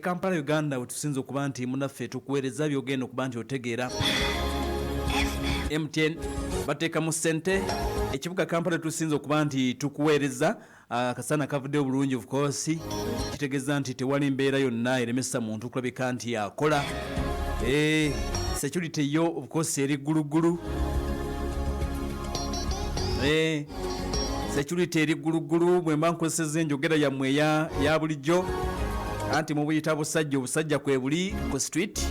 Kampala Uganda wetusinza okuba nti munaffe tukuweereza byogenda okuba nti otegeera MTN bateeka mu ssente ekibuga Kampala tusinza okuba nti tukuweereza akasana kavudde obulungi of course kitegeeza nti tewali mbeera yonna eremesa muntu kulabika nti akola security yo of course eri gulugulu security eri gulugulu bwe mba nkozeseza enjogera yammwe ya bulijjo anti mu buyita obusajja kwe buli ku street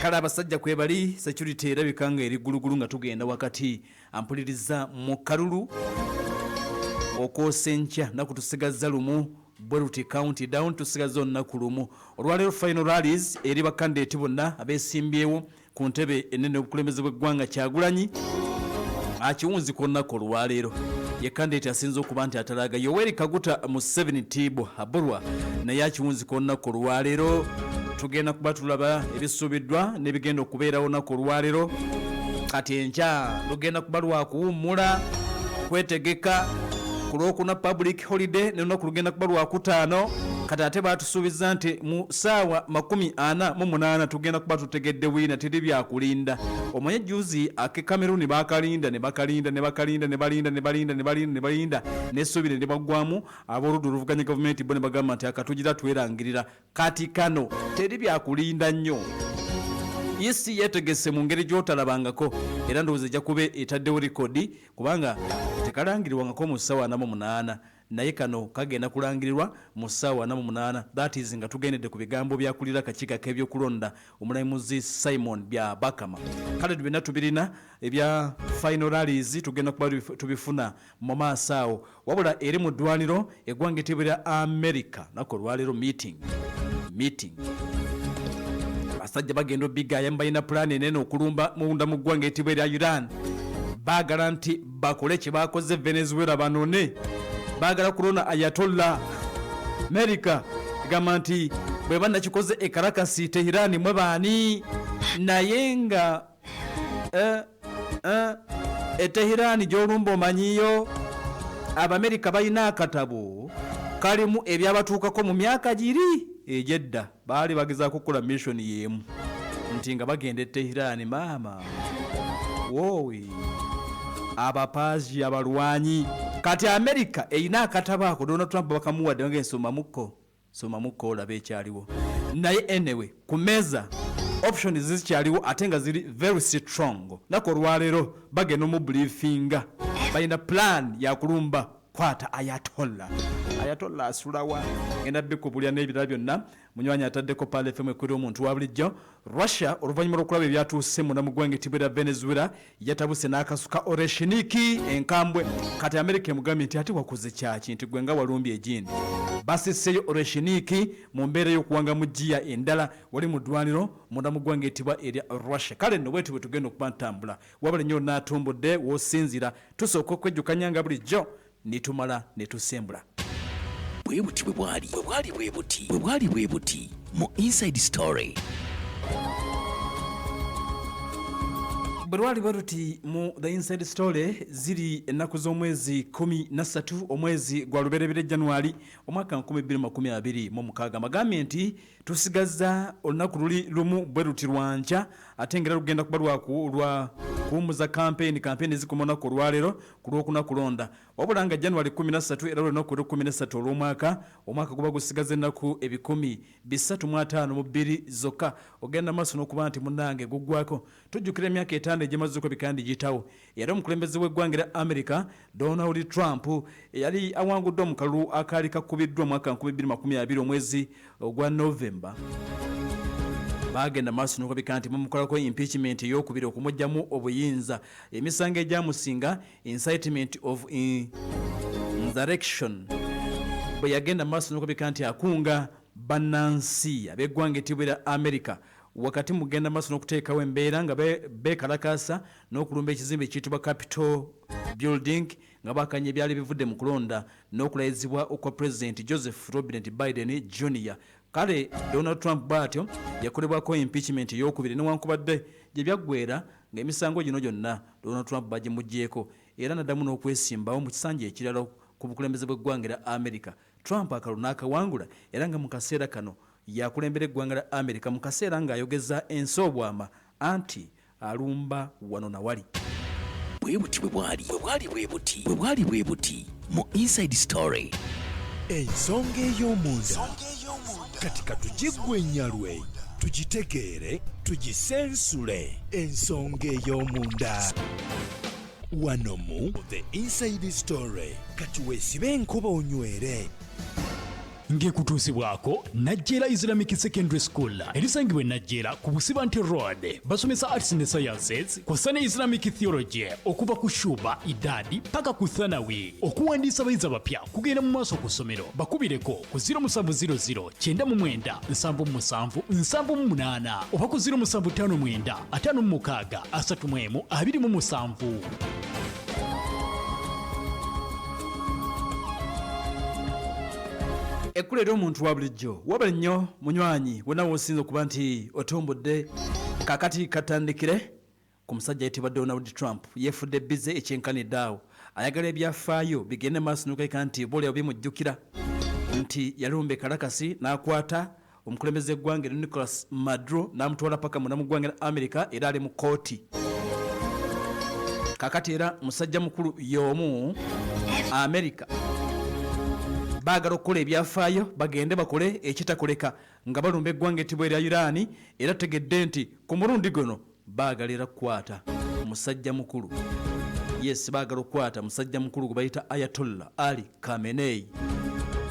kale abasajja kwe bali security erabika nga eri gulugulu nga tugenda wakati ampuliriza mu kalulu okwosenkya naku tusigaza lumu Bweruti County down tusigaza olunaku lumu olwaleero final rallies eri bakandidate bonna abesimbyewo ku ntebe ennene obukulembeze bw'eggwanga Kyagulanyi akiwunzi ku lunaku olwaleero ye candidate asinze okuba nti atalaga Yoweri Kaguta Museveni Tibo Haburwa naye akiwunzi ku lunaku olwaleero tugenda kuba tulaba ebisuubiddwa n'ebigenda okubeerawo olunaku olwaleero kati enkya lugenda kuba lwakuwummula kwetegeka ku Lwokuna public holiday n'olunaku lugenda kuba Lwakutaano kati ate baatusuubiza nti mu ssaawa 48 tugenda kuba tutegedde bwina teri byakulinda omanye juzi ake Cameroon bakalinda n'essuubire ne baggwamu ab'oludda oluvuganya gavumenti bo ne bagamba nti akatugira twerangirira kati kano teri byakulinda nnyo isi yetegese mu ngeri gy'otalabangako era ndowooza ejja kuba etaddewo likodi kubanga tekalangirirwangako mu ssaawa 48 naye kano kagenda kulangirirwa mu ssaawa 48 that is nga tugendedde ku bigambo byakulira akakiiko k'ebyokulonda omulamuzi Simon Byabakama kale byonna tubirina ebya final rallies tugenda kuba tubifuna mu maaso awo wabula eri mu ddwaniro eggwanga ettibwa lya America nako olwaleero meeting basajja bagenda obigaya mbalina pulaani enene okulumba munda mu ggwanga ettibwa lya Iran baagala nti bakole kye baakoze Venezuela banone baagala kulona Ayatollah America egamba nti bwe bannakikoze e Caracas Tehran mwe baani naye nga Tehran gy'olumba omanyiyo Abamerika balina akatabo kalimu ebyabatuukako mu myaka giri egyedda baali bagezaako okukola mission y'emu nti nga bagenda e Tehran maama wowe abapazi abalwanyi kati America eyina akatabo ako Donald Trump bakamuwadde nga soma mukko olabe ekyaliwo naye anyway ku meza options zikyaliwo ate nga ziri very strong nako olwaleero bagenda mu briefinga balina plan ya kulumba kwata Ayatollah asulawa ngenda bikubulya n'ebirala byonna munywanyi ataddeko pale FM ekwera omuntu wa bulijjo Russia oluvannyuma lw'okulaba ebyatuuse munda mu ggwanga ettibwa lya Venezuela yatabuse n'akasuka Oreshiniki enkambwe kati America emugambye nti ate wakoze kyaki nti gwe nga walumbye egindi basisseyo Oreshiniki mu mbeera y'okuwanga mu jjiya endala wali mu ddwaniro munda mu ggwanga ettibwa erya Russia kale nno bwetu bwe tugenda okuba ntambula wabula nnyo n'atumbudde w'osinzira tusooka okwejjukanya nga bulijjo nitumala netusembula bwe buti mu inside story bwali baruti mu the inside story ziri ennaku z'omwezi 13 omwezi gwa luberebere January omwaka 2026 magambye nti tusigaza olunaku luli lumu bweruti lwanca ate ngera lugenda kuba lwa kuwummuza campaign zikumonako olwaleero ku Lwokuna kulonda wabula nga January 13 era olunaku lwe 13 olw'omwaka guba gusigaza ennaku 352 zokka ogenda maaso n'okuba nti munnange guggwako tujjukira emyaka 5 egyemazeeko bikandi gitawo era omukulembeze w'eggwanga lya America Donald Trump yali awangudde omukalulu akaali kakubiddwa mwaka 2020 omwezi ogwa November bagenda maaso n'okubika nti mumukolako impeachment ey'okubiri okumugyamu obuyinza emisango egyamusinga incitement of insurrection bwe yagenda maaso n'okubika nti akunga bannansi ab'eggwanga ettibwa lya America wakati mugenda maaso n'okuteekawo embeera nga beekalakaasa n'okulumba ekizimbe ekiyitibwa Capitol Building nga bakanya ebyali bivudde mu kulonda n'okulayizibwa okwa President Joseph Robinette Biden Jr. kale Donald Trump bwatyo yakolebwako impeachment ey'okubiri newankubadde gye byaggweera ng'emisango gino gyonna Donald Trump bagimuggyeko era naddamu n'okwesimbawo mu kisanja ekirala ku bukulembeze bw'eggwanga lya America Trump akalulu n'akawangula era nga mu kaseera kano yakulembera eggwanga lya America mu kaseera ng'ayogeza ensi obwama anti alumba wano na wali. bwe buti bwe bwali bwe buti mu Inside Story. Ensonga ey'omunda kati katugigwennyalwe tugitegeere tugisensule. Ensonga ey'omunda wano mu The Inside Story. Kati weesibe enkuba onywere. ng'ekutuusibwako Najjeera Islamic Secondary School erisangibwa e Najjeera ku Busibanti Road. Basomesa arts ne sciences kw'ossa ne Islamic theology okuva ku shuba idadi paka ku thanawi. Okuwandiisa abayizi abapya kugenda mu maaso ku ssomero. Bakubireko ku 0700 99 77 78 oba ku 0759 56 31 27. Ekkuleeta omuntu wa bulijjo wabula nnyo munywanyi wonna w'osinza okuba nti otombodde kakati katandikire ku musajja ayitibwa Donald Trump yeefudde bize ekyenkanidde awo ayagala ebyafaayo bigende maaso n'okuleka nti boolyawo bimujjukira nti yalumba ekalakasi n'akwata omukulembeze eggwanga Nicolas Maduro n'amutwala paka munda mu ggwanga lya America era ali mu kooti. Kakati era musajja mukulu y'omu America baagala okukola ebyafaayo bagende bakole ekitakoleka nga balumba eggwanga ettibwa erya Iran era tegedde nti ku mulundi guno baagala era kukwata musajja mukulu. Yes, baagala okukwata musajja mukulu gwe bayita Ayatollah Ali Khamenei.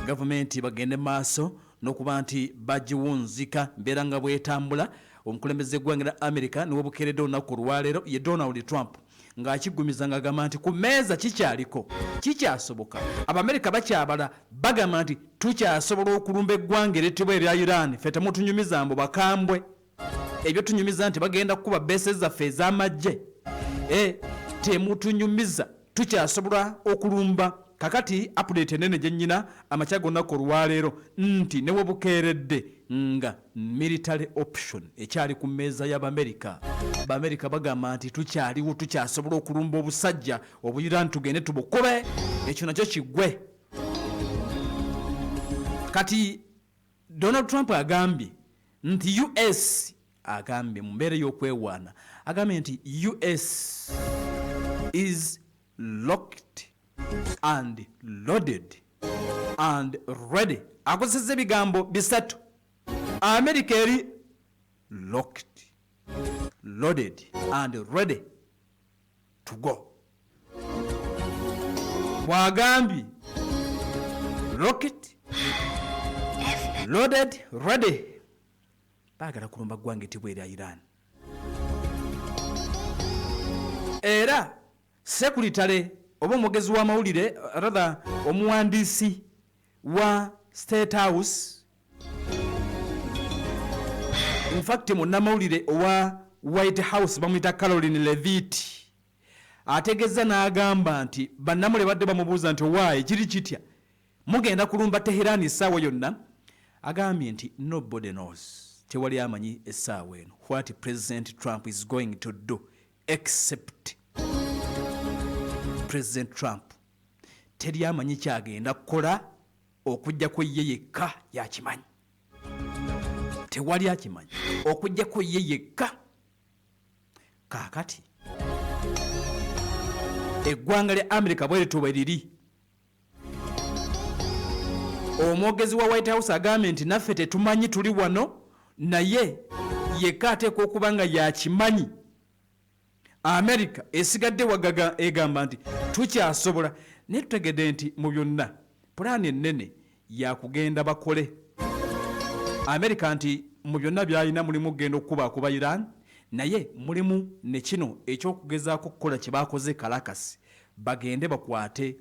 Gavumenti bagende maaso n'okuba nti bagiwunzika mbeera nga bwetambula. Omukulembeze eggwanga lya America niwe bukeeredde olunaku olwaleero ye Donald Trump ng'akiggumiza ng'agamba nti ku mmeeza kikyaliko kikyasoboka. Abamerika bakyabala bagamba nti tukyasobola okulumba eggwanga erettibwa erya Iran. Ffe temutunyumiza mbu bakambwe ebyo tunyumiza nti bagenda kukuba beese zaffe ez'amagye. Temutunyumiza tukyasobola okulumba. Kakati update enene gye nnyina amakya gonna ku olwaleero nti ne webukeeredde nga military option ekyali ku mmeeza y'Abamerika. Abamerika bagamba nti tukyaliwo tukyasobola okulumba obusajja obuyira tugende tubukube ekyo nakyo kiggwe. Kati Donald Trump agambye nti US agambye mu mbeera y'okwewaana agambye nti US is locked and loaded and ready. Akozesa ebigambo bisatu. America eri locked, loaded and ready to go. Bwagambye locked, loaded, ready. Baagala kulumba ggwanga ettibwa erya Iran. Era sekuritale oba omwogezi w'amawulire rather omuwandiisi wa State House, in fact munnamawulire owa White House bamuyita Caroline Levitt ategeeza n'agamba nti bannamule badde bamubuuza nti waayi kiri kitya mugenda kulumba Tehran essaawa yonna. Agambye nti nobody knows, tewali amanyi essaawa eno what President Trump is going to do except President Trump teri amanyi kyagenda kukola okujjako ye yekka yakimanyi. Tewali akimanyi okujjako ye yekka. Kaakati eggwanga lya America bwe lituba liri. Omwogezi wa White House agambye nti naffe tetumanyi tuli wano naye yekka ateekwa okuba nga yakimanyi. America esigadde wagaga egamba nti tukyasobola naye tutegedde nti mu byonna pulaani ennene yakugenda bakole. America nti mu byonna byalina mulimu kugenda okukuba Iran naye mulimu ne kino ekyokugezaako okukola kye baakoze kalakasi bagende bakwate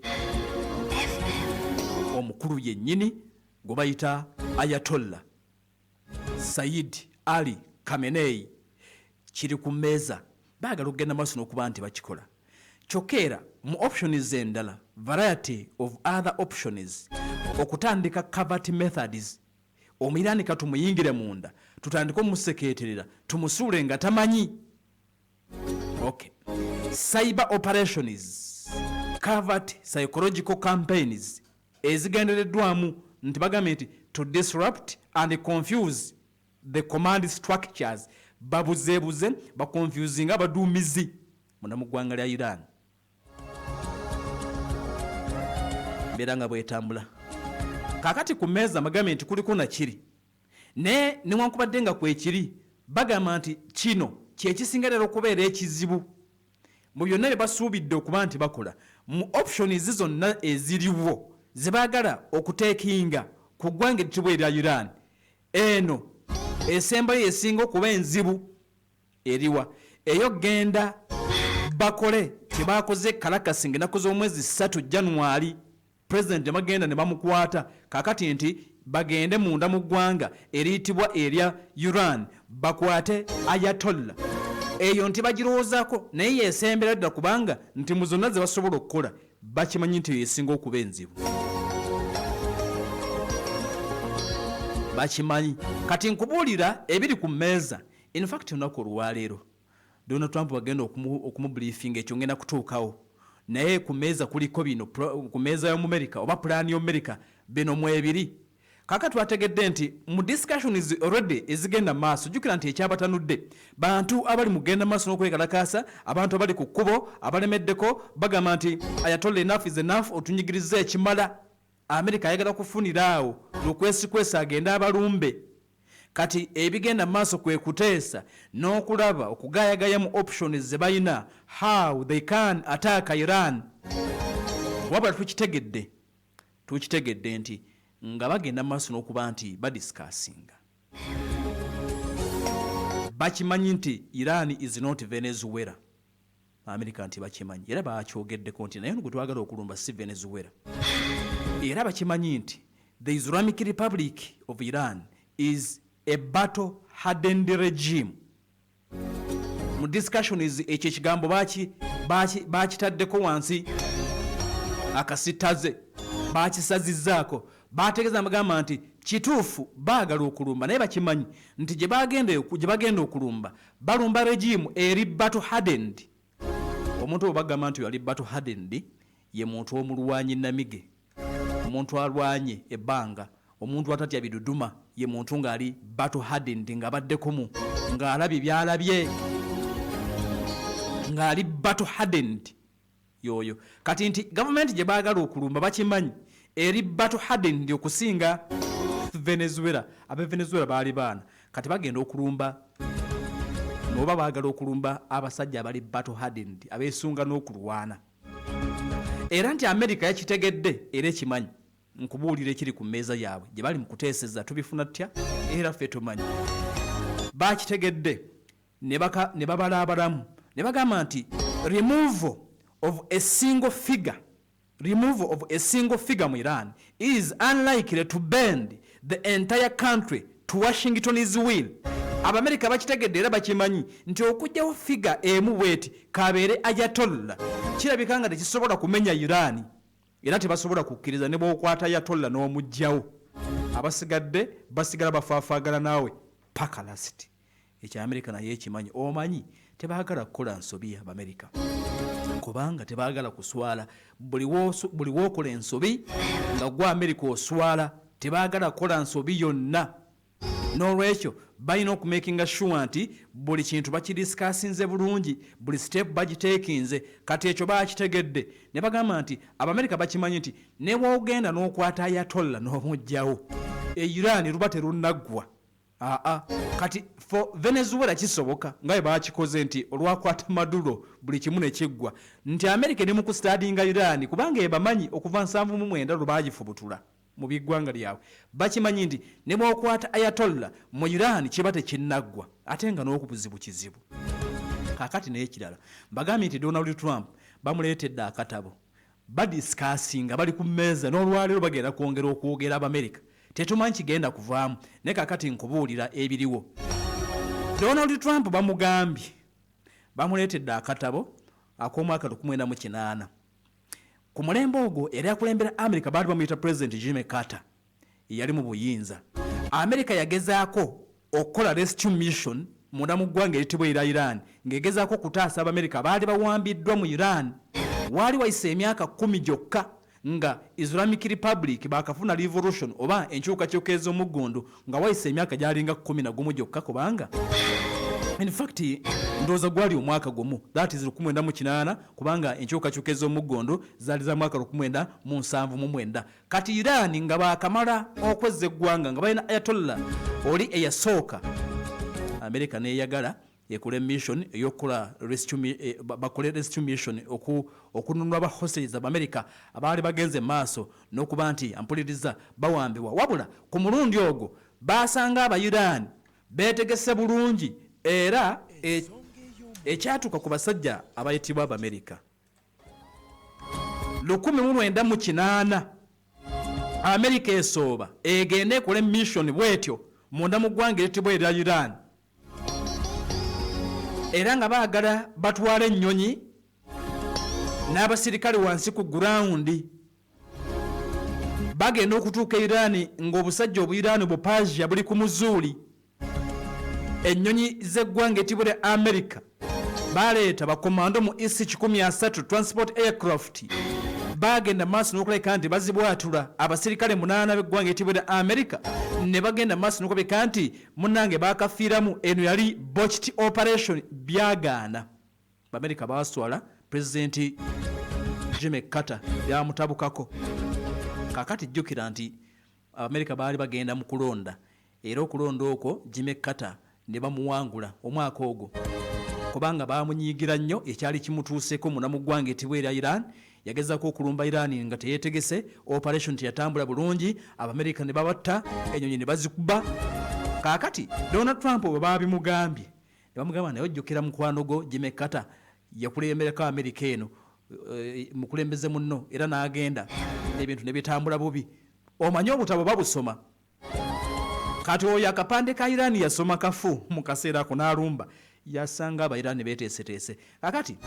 omukulu yennyini gwe bayita Ayatollah Said Ali Khamenei. Kiri ku mmeeza baagala okugenda maaso n'okuba nti bakikola. Kyokka mu options endala variety of other options okutandika covert methods omuyirani katumuyingire munda tutandika omusekeeterera tumusuule nga tamanyi. Okay. Cyber operations, covert psychological campaigns ezigendereddwamu nti bagambye nti to disrupt and confuse the command structures, babuzeebuze baconfusinga abaduumizi munda mu ggwanga lya Iran. Mbeera nga bwetambula kaakati ku mmeeza bagambye nti kuliko nakiri ne newankubadde nga kwekiri bagamba nti kino kyekisinga ddala okubeera ekizibu mu byonna bye basuubidde okuba nti bakola mu options zonna eziriwo ze baagala okuteekinga ku ggwanga eritibwa erya Iran. Eno esembayo esinga okuba enzibu eriwa eyo genda bakole tebakoze kalakasi ng'ennaku z'omwezi 3 January President Magenda ne bamukwata kakati nti bagende munda mu ggwanga eriyitibwa erya Iran bakwate Ayatollah. Eyo nti bagirowoozaako naye yesembera ddala kubanga nti mu zonna ze basobola okukola bakimanyi nti yesinga okuba enzibu. Bakimanyi kati nkubuulira ebiri ku mmeeza. In fact olunaku olwaleero Donald Trump bagenda okumubriefing ekyo ngenda kutuukawo naye ku mmeeza kuliko bino ku mmeeza y'America oba pulaani y'America bino mu ebiri. Kakati twategedde nti mu discussions already ezigenda maaso jjukira nti ekyabatanudde bantu abali mugenda maaso n'okwekalakaasa abantu abali ku kkubo abalemeddeko bagamba nti Ayatollah enough is enough otunyigiriza ekimala. America ayagala kufunira awo n'okwesikwesa agenda abalumbe. Kati ebigenda maaso kwe kuteesa n'okulaba okugaayagaya mu options ze balina how they can attack Iran. Wabula tukitegedde nti nga bagenda maaso n'okuba nti badiscussinga bakimanyi nti Iran is not Venezuela. America nti bakimanyi era bakyogeddeko nti naye gwe twagala okulumba si Venezuela. Era bakimanyi nti the Islamic Republic of Iran is a battle-hardened regime. Mu discussions ekyo ekigambo bakitaddeko wansi akasitaze bakisazizzaako bategeeza bagamba nti kituufu baagala okulumba naye bakimanyi nti gye bagenda okulumba balumba regime eri battle-hardened. Omuntu obo bagamba nti yali battle-hardened ye muntu omulwanyi namige, omuntu alwanye ebbanga, omuntu atatya biduduma ye muntu ng'ali battle-hardened ng'abaddeko ng'alabye byalabye ng'ali battle-hardened yoyo. Kati nti gavumenti gye baagala okulumba bakimanyi eri battle-hardened okusinga Venezuela. Abe Venezuela baali baana kati bagenda okulumba noba baagala okulumba abasajja abali battle-hardened abeesunga n'okulwana. Era nti America yakitegedde era ekimanyi nkubuulira ekiri ku mmeeza yaabwe gye bali mu kuteeseza tubifuna tutya era ffe tumanyi bakitegedde ne babala abalamu ne bagamba nti removal of a single figure mu Iran is unlikely to bend the entire country to Washington's will. Abamerika bakitegedde era bakimanyi nti okujjawo figure emu bweti kabeere Ayatollah kirabika nga tekisobola kumenya Iran era tebasobola kukkiriza ne bw'okwata Ayatollah n'omugjawo abasigadde basigala bafaafaagala naawe paka lasiti. Ekya Amerika naye ekimanyi omanyi tebaagala kukola nsobi Abamerika kubanga tebaagala kuswala buli wookola ensobi nga gwa Amerika oswala tebaagala kukola nsobi yonna. N'olwekyo balina okumakinga sure nti buli kintu bakidisikasinze bulungi buli step bagiteekinze. Kati ekyo bakitegedde ne bagamba nti Abamerika bakimanyi nti ne bw'ogenda n'okwata Ayatollah n'omugjawo Iran luba terunaggwa. Kati for Venezuela kisoboka nga bwe bakikoze nti olwakwata Maduro buli kimu ne kiggwa nti Amerika ne mu kustadinga Iran kubanga ebamanyi okuva 79 lwe bagifubutula mu biggwanga lyabwe. Bakimanyi nti ne bw'okwata Ayatollah mu Iran kiba tekinnaggwa ate nga n'okubuzibu kizibu. Kakati naye ekirala bagambye nti Donald Trump bamuleetedde akatabo badisikasinga bali ku mmeeza n'olwaleero bagenda kwongera okwogera Abamerika tetumanyi kigenda kuvaamu naye kakati nkubuulira ebiriwo. Donald Trump bamugambye bamuleetedde akatabo ak'omwaka 1998 ku mulembe ogwo era yakulembera America baali bamuyita President Jimmy Carter yali mu buyinza. America yagezaako okukola rescue mission munda mu ggwanga eritibwa erya Iran ng'egezaako okutaasa Abamerika baali bawambiddwa mu Iran. Waali wayise emyaka 10 gyokka nga Islamic Republic bakafuna revolution oba enkyukakyuka ez'omuggundu nga wayise emyaka gyalinga 11 gyokka kubanga in fact ndowooza gwali omwaka gumu that is 1998 kubanga enkyukakyuka ez'omuggundu zaali za mwaka 1979 kati Iran nga bakamala okwezza eggwanga nga balina Ayatollah oli eyasooka America neyagala ekole mission eyokola bakole rescue mission okununula abahostages America abaali bagenze maaso n'okuba nti ampuliriza bawambibwa wabula ku mulundi ogwo basanga Abayirani beetegese bulungi era ekyatuuka ku basajja abayitibwa Abamerika 1908 America esooba egende ekole mission bwetyo munda mu ggwanga eritibwa erya Iran era nga baagala batwala ennyonyi n'abasirikale wansi ku ground bagenda okutuuka Irani ng'obusajja obuyiraani Persia buli ku muzuuli ennyonyi z'eggwanga etibwa lya America baleeta bakomando mu IC-130 transport aircraft bagenda maaso n'okulabika nti bazibwatula abasirikale 8 b'eggwanga etibwa lya America ne bagenda maaso n'okulabika nti munnange bakafiiramu eno yali botched operation byagaana America baswala President Jimmy Carter yamutabukako kakati jjukira nti America baali bagenda mu kulonda era okulonda okwo Jimmy Carter ne bamuwangula omwaka ogwo kubanga bamunyiigira nnyo ekyali kimutuuseeko muna mu ggwanga etibwa erya Iran yagezaako okulumba Iran nga teyeetegese operation teyatambula bulungi Abamerika ne babatta ennyonyi ne bazikuba kaakati Donald Trump bwe baabimugambye ne bamugamba naye ojjukira mukwano gwo Jimmy Carter yakulemberako Amerika eno mukulembeze munno era n'agenda ebintu ne bitambula bubi omanyi obutabo babusoma kati oyo akapande ka Iran yasoma kafu mu kaseera ako n'alumba yasanga Abayirani beeteeseteese kakati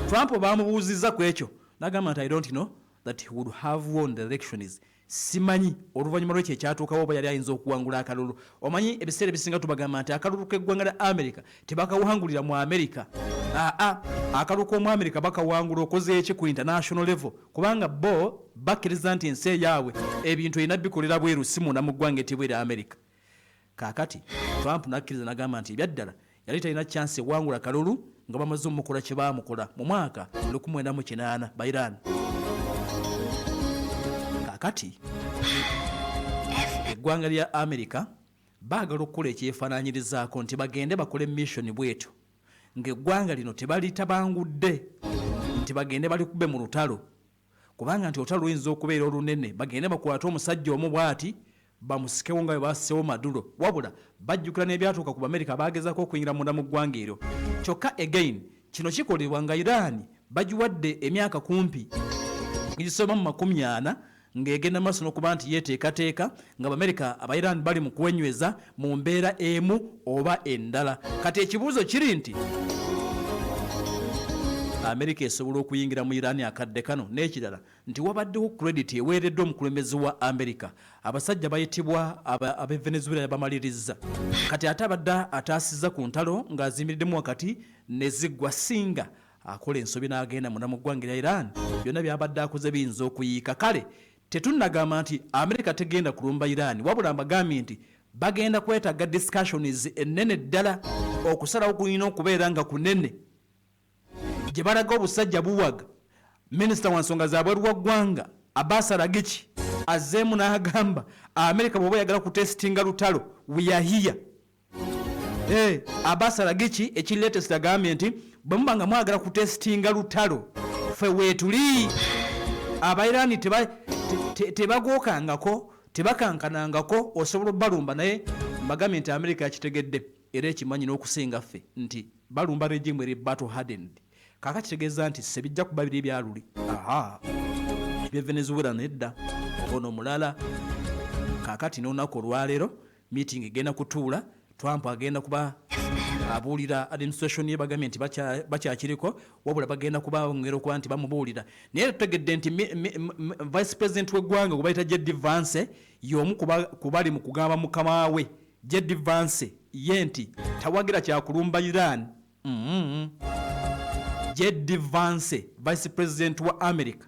Trump bamubuuzizza ku ekyo n'agamba nti I don't know that he would have won the elections simanyi oluvannyuma lw'ekyo ekyatuukawo oba yali ayinza okuwangula akalulu omanyi ebiseera ebisinga tubagamba nti akalulu k'eggwanga lya America tebakawangulira mu America akalulu k'omu America bakawangula okoze eki ku international level kubanga bo bakkiriza nti ensi eyaabwe ebintu erina bikolera bweru si munda mu ggwanga etibwa erya America kaakati Trump n'akkiriza n'agamba nti ebyaddala yali talina chance ewangula kalulu nga bamaze omukola kye baamukola mu mwaka 1908 Bayirani kakati eggwanga lya America baagala okukola ekyefaanaanyirizaako nti bagende bakole mission bwetyo ng'eggwanga lino tebalitabangudde nti bagende balikube mu lutalo kubanga nti olutalo luyinza okubeera olunene bagende bakwate omusajja omu bw'ati bamusikewo nga bwe basseewo Maduro wabula bajjukira n'ebyatuuka ku Bamerika baagezako okuyingira munda mu ggwanga eryo kyokka again kino kikolebwa nga Iran bagiwadde emyaka kumpi egisoma mu 40 ng'egenda maaso n'okuba nti yeeteekateeka nga Abamerika Abayirani bali mu kuwenyweza mu mbeera emu oba endala kati ekibuuzo kiri nti America esobola okuyingira mu Iran akadde kano n'ekirala nti wabaddewo credit eweereddwa omukulembeze wa America abasajja bayitibwa abe Venezuela bamaliriza kati ate abadde ataasizza ku ntalo ng'azimiriddemu wakati ne ziggwa singa akola ensobi n'agenda munda mu ggwanga lya Iran byonna byabadde akoze biyinza okuyiika kale tetunnagamba nti America tegenda kulumba Iran wabula mbagambye nti bagenda kwetaaga discussions ennene ddala okusalawo kulina okubeera nga kunene gye balaga obusajja buwaga minisita wa nsonga za bweru wa ggwanga Abbas Araghchi azzeemu n'agamba America bw'oba yagala kutesitinga lutalo we are here Abbas Araghchi ekiri latest agambye nti bwe muba nga mwagala kutesitinga lutalo ffe weetuli Abayirani tebagookangako tebakankanangako osobola balumba naye mbagambye nti America yakitegedde era ekimanyi n'okusinga ffe nti balumba regime eri battle hardened kaka kitegeeza nti sebijja kuba biri byaluli ebya Venezuela nedda ono mulala kakati n'olunaku olwaleero meeting egenda kutuula Trump agenda kuba abuulira administration ye bagambye nti bakyakiriko wabula bagenda kubongera okuba nti bamubuulira naye tutegedde nti vice president w'eggwanga gwe bayita J.D. Vance y'omu kubali mu kugamba mukama we J.D. Vance ye nti tawagira kyakulumba Iran J.D. Vance vice president wa America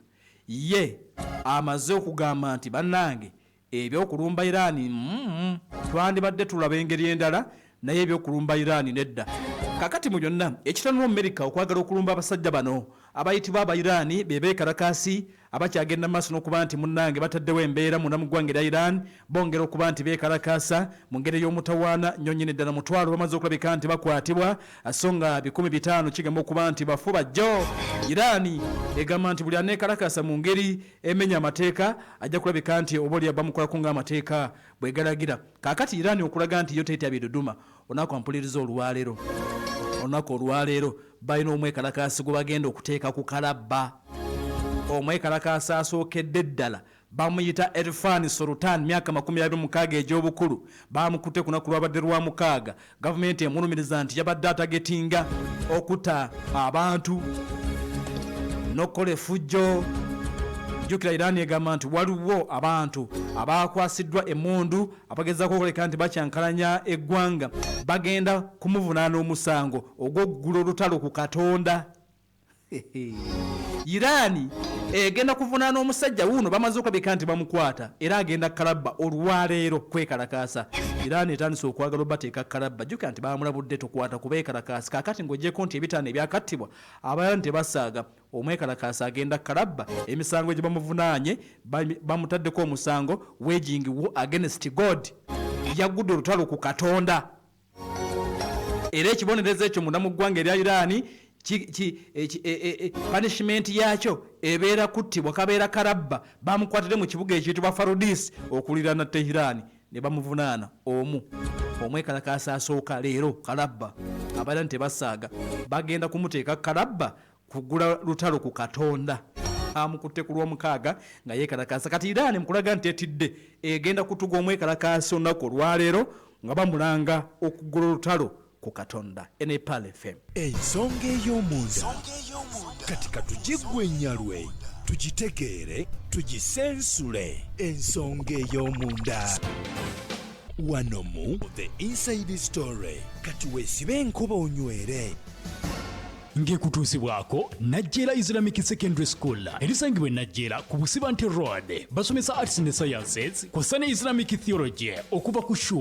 ye amaze okugamba nti bannange ebyokulumba Iran twandibadde tulaba engeri endala naye ebyokulumba Iran nedda. Kakati mu byonna ekitanula America okwagala okulumba abasajja bano abayitibwa aba Iran bebeekarakasi abakyagenda maaso n'okuba nti munnange bataddewo embeera munda mu ggwanga lya Iran bongera okuba nti beekarakasa mu ngeri y'omutawaana nnyonnyini ddala mutwalo bamaze okulabika nti bakwatibwa songa 500 kigamba okuba nti bafu bajjo. Iran egamba nti buli aneekarakasa mu ngeri emenya amateeka ajja kulabika nti oba oli abamukolako ng'amateeka bwegalagira. Kaakati Iran okulaga nti yo teetabye Dodoma onaako ampuliriza olwaleero balina omwekalakasi gwe bagenda okuteeka ku kalabba. Omwekalakasi asookedde ddala bamuyita Irfan Sultan myaka 26 egy'obukulu bamukutte ku lunaku lwabadde lwa 6. Gavumenti emulumiriza nti yabadde atagetinga okutta abantu n'okukola effujjo. Jjukira Iran egamba nti waliwo abantu abakwasiddwa emmundu abagezaako okoleka nti bakyankalanya eggwanga bagenda kumuvunaana omusango ogw'oggula olutalo ku Katonda. Iran egenda kuvunaana omusajja wuno bamaze okulabika nti bamukwata era agenda kalabba olwaleero kwekalakasa. Iran etandise okwagala obateeka kalabba jjukira nti bamulabudde tokwata kubeekalakasa. Kaakati ng'ogyeko nti ebitaano ebyakattibwa abayani tebasaaga omwekalakasa agenda kalabba emisango gye bamuvunaanye bamutaddeko omusango waging war against God. Yaggudde olutalo ku Katonda era ekibonerezo ekyo munda mu ggwanga erya Iran punishment yakyo ebeera kuttibwa kabeera kalabba. Bamukwatire mu kibuga ekiyitibwa Farudis okuliraana Tehran ne bamuvunaana omwekalakasa asooka leero kalabba. Abaana tebasaaga bagenda kumuteeka kalabba kugula lutalo ku Katonda. Amukutte ku lw'omukaaga nga yeekalakasa. Kati Iran mukulaga nti etidde egenda kutuga omwekalakasa olunaku olwaleero nga bamulanga okugula olutalo ku Katonda. Nepal FM ensonga ey'omunda katika tugigwe Nyalwe tugitegeere tugisensule ensonga ey'omunda wano mu The Inside Story. Kati weesibe enkuba onywere. ng'ekutuusibwako Najjera Islamic Secondary School erisangibwa e Najjera ku Busibante Road basomesa arts ne sciences kw'ossa ne Islamic theology okuva ku shuba